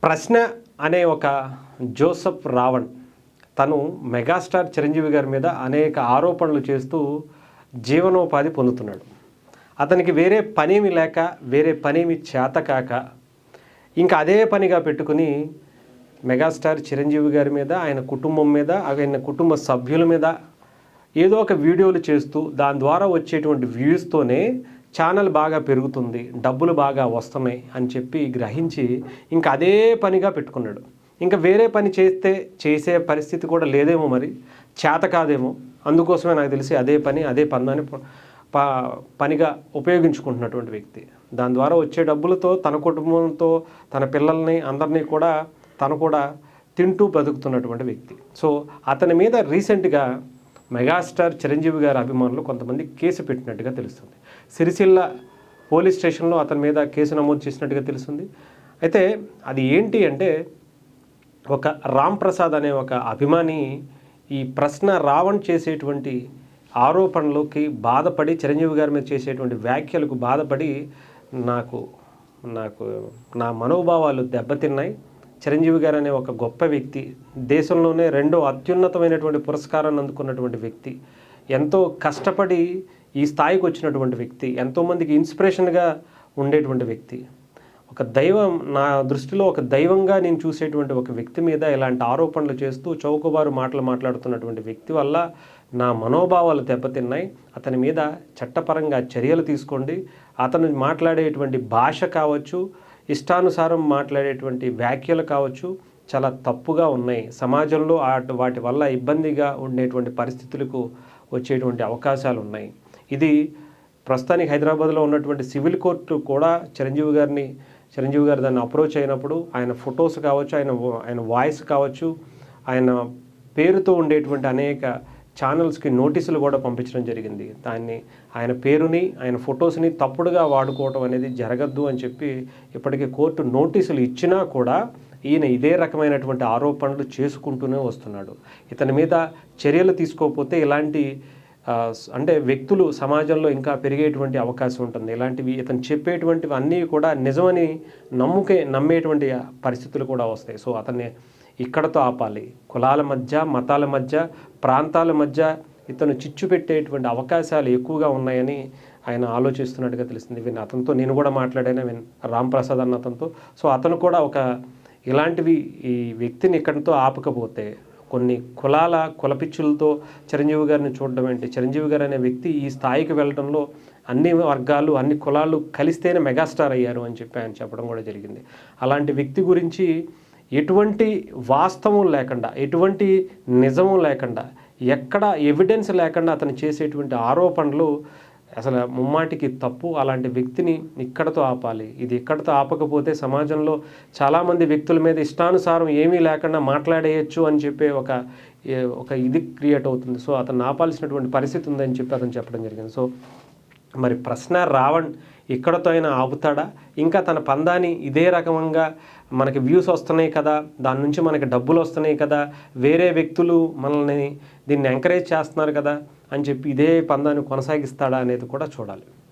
ప్రశ్న అనే ఒక జోసెఫ్ రావణ్ తను మెగాస్టార్ చిరంజీవి గారి మీద అనేక ఆరోపణలు చేస్తూ జీవనోపాధి పొందుతున్నాడు. అతనికి వేరే పనేమి లేక వేరే పనేమి చేతకాక ఇంకా అదే పనిగా పెట్టుకుని మెగాస్టార్ చిరంజీవి గారి మీద ఆయన కుటుంబం మీద ఆయన కుటుంబ సభ్యుల మీద ఏదో ఒక వీడియోలు చేస్తూ దాని ద్వారా వచ్చేటువంటి వ్యూస్తోనే ఛానల్ బాగా పెరుగుతుంది, డబ్బులు బాగా వస్తున్నాయి అని చెప్పి గ్రహించి ఇంకా అదే పనిగా పెట్టుకున్నాడు. ఇంకా వేరే పని చేసే పరిస్థితి కూడా లేదేమో, మరి చేత కాదేమో. అందుకోసమే నాకు తెలిసి అదే పందాన్ని పనిగా ఉపయోగించుకుంటున్నటువంటి వ్యక్తి. దాని ద్వారా వచ్చే డబ్బులతో తన కుటుంబంతో తన పిల్లల్ని అందరినీ కూడా తను కూడా తింటూ బతుకుతున్నటువంటి వ్యక్తి. సో అతని మీద రీసెంట్గా మెగాస్టార్ చిరంజీవి గారి అభిమానులు కొంతమంది కేసు పెట్టినట్టుగా తెలుస్తుంది. సిరిసిల్ల పోలీస్ స్టేషన్లో అతని మీద కేసు నమోదు చేసినట్టుగా తెలుస్తుంది. అయితే అది ఏంటి అంటే, ఒక రామ్ ప్రసాద్ అనే ఒక అభిమాని ఈ ప్రశ్న రావణ్ చేసేటువంటి ఆరోపణలకి బాధపడి, చిరంజీవి గారి మీద చేసేటువంటి వ్యాఖ్యలకు బాధపడి నాకు నా మనోభావాలు దెబ్బతిన్నాయి. చిరంజీవి గారు అనే ఒక గొప్ప వ్యక్తి, దేశంలోనే రెండో అత్యున్నతమైనటువంటి పురస్కారాన్ని అందుకున్నటువంటి వ్యక్తి, ఎంతో కష్టపడి ఈ స్థాయికి వచ్చినటువంటి వ్యక్తి, ఎంతోమందికి ఇన్స్పిరేషన్గా ఉండేటువంటి వ్యక్తి, ఒక దైవం, నా దృష్టిలో ఒక దైవంగా నేను చూసేటువంటి ఒక వ్యక్తి మీద ఇలాంటి ఆరోపణలు చేస్తూ చౌకబారు మాటలు మాట్లాడుతున్నటువంటి వ్యక్తి వల్ల నా మనోభావాలు దెబ్బతిన్నాయి. అతని మీద చట్టపరంగా చర్యలు తీసుకోండి. అతను మాట్లాడేటువంటి భాష కావచ్చు, ఇష్టానుసారం మాట్లాడేటువంటి వ్యాఖ్యలు కావచ్చు, చాలా తప్పుగా ఉన్నాయి. సమాజంలో వాటి వల్ల ఇబ్బందిగా ఉండేటువంటి పరిస్థితులకు వచ్చేటువంటి అవకాశాలు ఉన్నాయి. ఇది ప్రస్తుతానికి హైదరాబాద్లో ఉన్నటువంటి సివిల్ కోర్టు కూడా చిరంజీవి గారు దాన్ని అప్రోచ్ అయినప్పుడు ఆయన ఫొటోస్ కావచ్చు, ఆయన వాయిస్ కావచ్చు, ఆయన పేరుతో ఉండేటువంటి అనేక ఛానల్స్కి నోటీసులు కూడా పంపించడం జరిగింది. ఆయన పేరుని, ఆయన ఫొటోస్ని తప్పుడుగా వాడుకోవడం అనేది జరగద్దు అని చెప్పి ఇప్పటికే కోర్టు నోటీసులు ఇచ్చినా కూడా ఈయన ఇదే రకమైనటువంటి ఆరోపణలు చేసుకుంటూనే వస్తున్నాడు. ఇతని మీద చర్యలు తీసుకోకపోతే ఇలాంటి అంటే వ్యక్తులు సమాజంలో ఇంకా పెరిగేటువంటి అవకాశం ఉంటుంది. ఇలాంటివి ఇతను చెప్పేటువంటివి అన్నీ కూడా నిజమని నమ్మేటువంటి పరిస్థితులు కూడా వస్తాయి. సో అతన్ని ఇక్కడతో ఆపాలి. కులాల మధ్య, మతాల మధ్య, ప్రాంతాల మధ్య ఇతను చిచ్చు పెట్టేటువంటి అవకాశాలు ఎక్కువగా ఉన్నాయని ఆయన ఆలోచిస్తున్నట్టుగా తెలిసింది. అతనితో నేను కూడా మాట్లాడాను, రామ్ ప్రసాద్ అన్న అతనితో. సో అతను కూడా ఇలాంటివి ఈ వ్యక్తిని ఇక్కడితో ఆపకపోతే కొన్ని కులపిచ్చులతో చిరంజీవి గారిని చూడడం ఏంటి, చిరంజీవి గారు అనే వ్యక్తి ఈ స్థాయికి వెళ్ళడంలో అన్ని వర్గాలు, అన్ని కులాలు కలిస్తేనే మెగాస్టార్ అయ్యారు అని చెప్పి ఆయన చెప్పడం కూడా జరిగింది. అలాంటి వ్యక్తి గురించి ఎటువంటి వాస్తవం లేకుండా, ఎటువంటి నిజము లేకుండా, ఎక్కడ ఎవిడెన్స్ లేకుండా అతను చేసేటువంటి ఆరోపణలు అసలు ముమ్మాటికి తప్పు. అలాంటి వ్యక్తిని ఇక్కడతో ఆపాలి. ఇది ఇక్కడతో ఆపకపోతే సమాజంలో చాలామంది వ్యక్తుల మీద ఇష్టానుసారం ఏమీ లేకుండా మాట్లాడేయచ్చు అని చెప్పే ఒక ఇది క్రియేట్ అవుతుంది. సో అతను ఆపాల్సినటువంటి పరిస్థితి ఉందని చెప్పి అతను చెప్పడం జరిగింది. సో మరి ప్రశ్న రావణ్ ఇక్కడతో అయినా ఆపుతాడా? ఇంకా తన పందాన్ని ఇదే రకంగా మనకి వ్యూస్ వస్తున్నాయి కదా, దాని నుంచి మనకి డబ్బులు వస్తున్నాయి కదా, వేరే వ్యక్తులు దీన్ని ఎంకరేజ్ చేస్తున్నారు కదా అని చెప్పి ఇదే పందాన్ని కొనసాగిస్తాడా అనేది కూడా చూడాలి.